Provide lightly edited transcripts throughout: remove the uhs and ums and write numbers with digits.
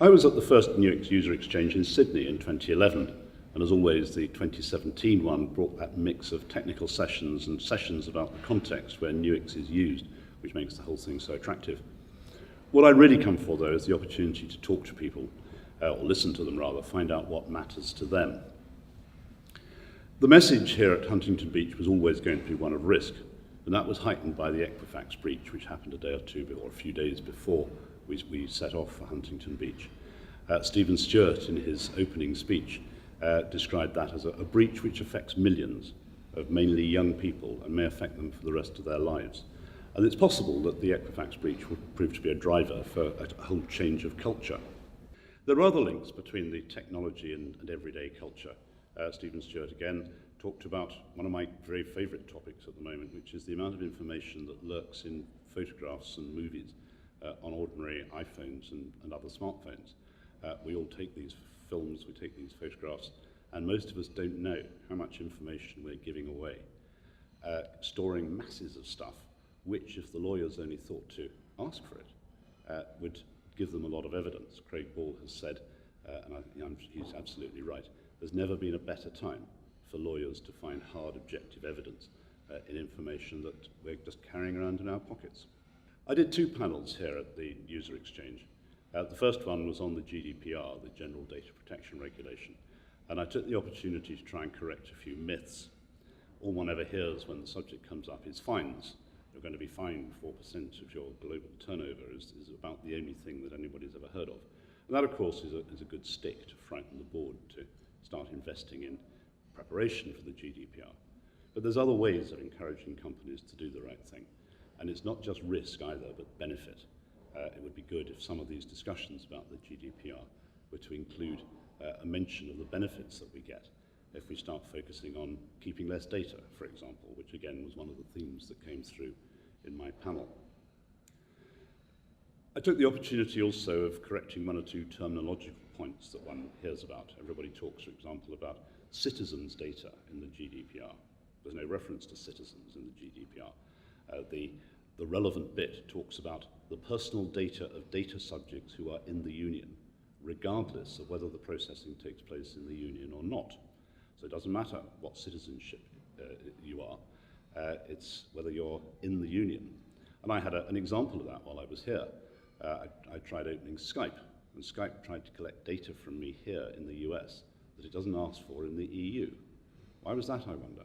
I was at the first Nuix User Exchange in Sydney in 2011, and as always, the 2017 one brought that mix of technical sessions and sessions about the context where Nuix is used, which makes the whole thing so attractive. What I really come for, though, is the opportunity to talk to people, or listen to them rather, find out what matters to them. The message here at Huntington Beach was always going to be one of risk, and that was heightened by the Equifax breach, which happened a day or two or a few days before we set off for Huntington Beach. Stephen Stewart, in his opening speech, described that as a breach which affects millions of mainly young people and may affect them for the rest of their lives. And it's possible that the Equifax breach will prove to be a driver for a whole change of culture. There are other links between the technology and everyday culture. Stephen Stewart again talked about one of my very favourite topics at the moment, which is the amount of information that lurks in photographs and movies on ordinary iPhones and other smartphones. We all take these films, we take these photographs, and most of us don't know how much information we're giving away. Storing masses of stuff, which, if the lawyers only thought to ask for it, would give them a lot of evidence. Craig Ball has said, and he's absolutely right, there's never been a better time for lawyers to find hard objective evidence in information that we're just carrying around in our pockets. I did two panels here at the User Exchange. The first one was on the GDPR, the General Data Protection Regulation, and I took the opportunity to try and correct a few myths. All one ever hears when the subject comes up is fines. You're going to be fined 4% of your global turnover is about the only thing that anybody's ever heard of. And that, of course, is a good stick to frighten the board to start investing in preparation for the GDPR. But there's other ways of encouraging companies to do the right thing. And it's not just risk either, but benefit. It would be good if some of these discussions about the GDPR were to include a mention of the benefits that we get if we start focusing on keeping less data, for example, which again was one of the themes that came through in my panel. I took the opportunity also of correcting one or two terminological points that one hears about. Everybody talks, for example, about citizens' data in the GDPR. There's no reference to citizens in the GDPR. The relevant bit talks about the personal data of data subjects who are in the union, regardless of whether the processing takes place in the union or not. So it doesn't matter what citizenship you are, it's whether you're in the union. And I had an example of that while I was here. I tried opening Skype, and Skype tried to collect data from me here in the US that it doesn't ask for in the EU. Why was that, I wonder?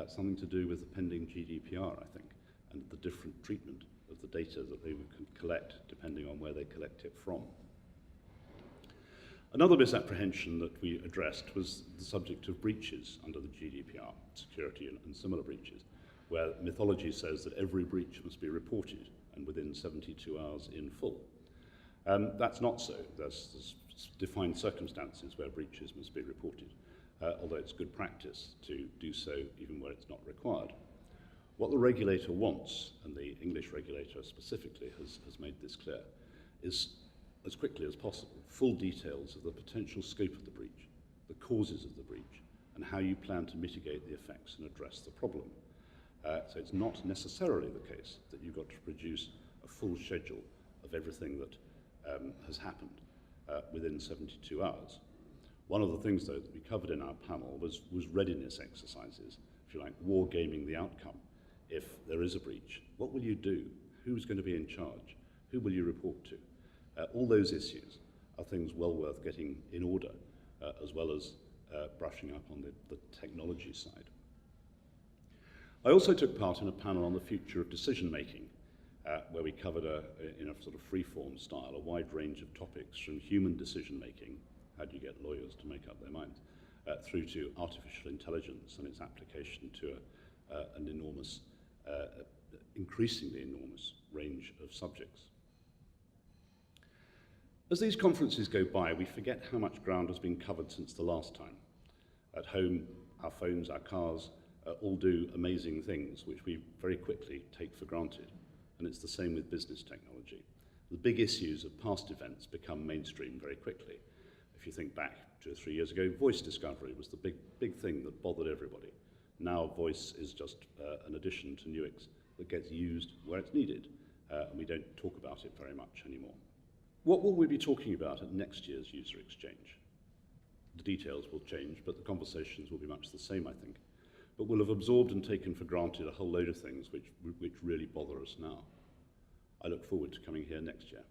Something to do with the pending GDPR, I think, and the different treatment of the data that they can collect depending on where they collect it from. Another misapprehension that we addressed was the subject of breaches under the GDPR, security and similar breaches, where mythology says that every breach must be reported and within 72 hours in full. That's not so. There's defined circumstances where breaches must be reported, although it's good practice to do so even where it's not required. What the regulator wants, and the English regulator specifically has made this clear, is as quickly as possible, full details of the potential scope of the breach, the causes of the breach, and how you plan to mitigate the effects and address the problem. So it's not necessarily the case that you've got to produce a full schedule of everything that has happened within 72 hours. One of the things, though, that we covered in our panel was readiness exercises, if you like, wargaming the outcome. If there is a breach, what will you do? Who's going to be in charge? Who will you report to? All those issues are things well worth getting in order, as well as brushing up on the technology side. I also took part in a panel on the future of decision-making, where we covered, in a sort of free-form style, a wide range of topics from human decision-making, how do you get lawyers to make up their minds, through to artificial intelligence and its application to an enormous, increasingly enormous range of subjects. As these conferences go by, we forget how much ground has been covered since the last time. At home, our phones, our cars, all do amazing things which we very quickly take for granted. And it's the same with business technology. The big issues of past events become mainstream very quickly. If you think back 2 or 3 years ago, voice discovery was the big thing that bothered everybody. Now voice is just an addition to Nuix that gets used where it's needed, and we don't talk about it very much anymore. What will we be talking about at next year's user exchange? The details will change, but the conversations will be much the same, I think. But we'll have absorbed and taken for granted a whole load of things which really bother us now. I look forward to coming here next year.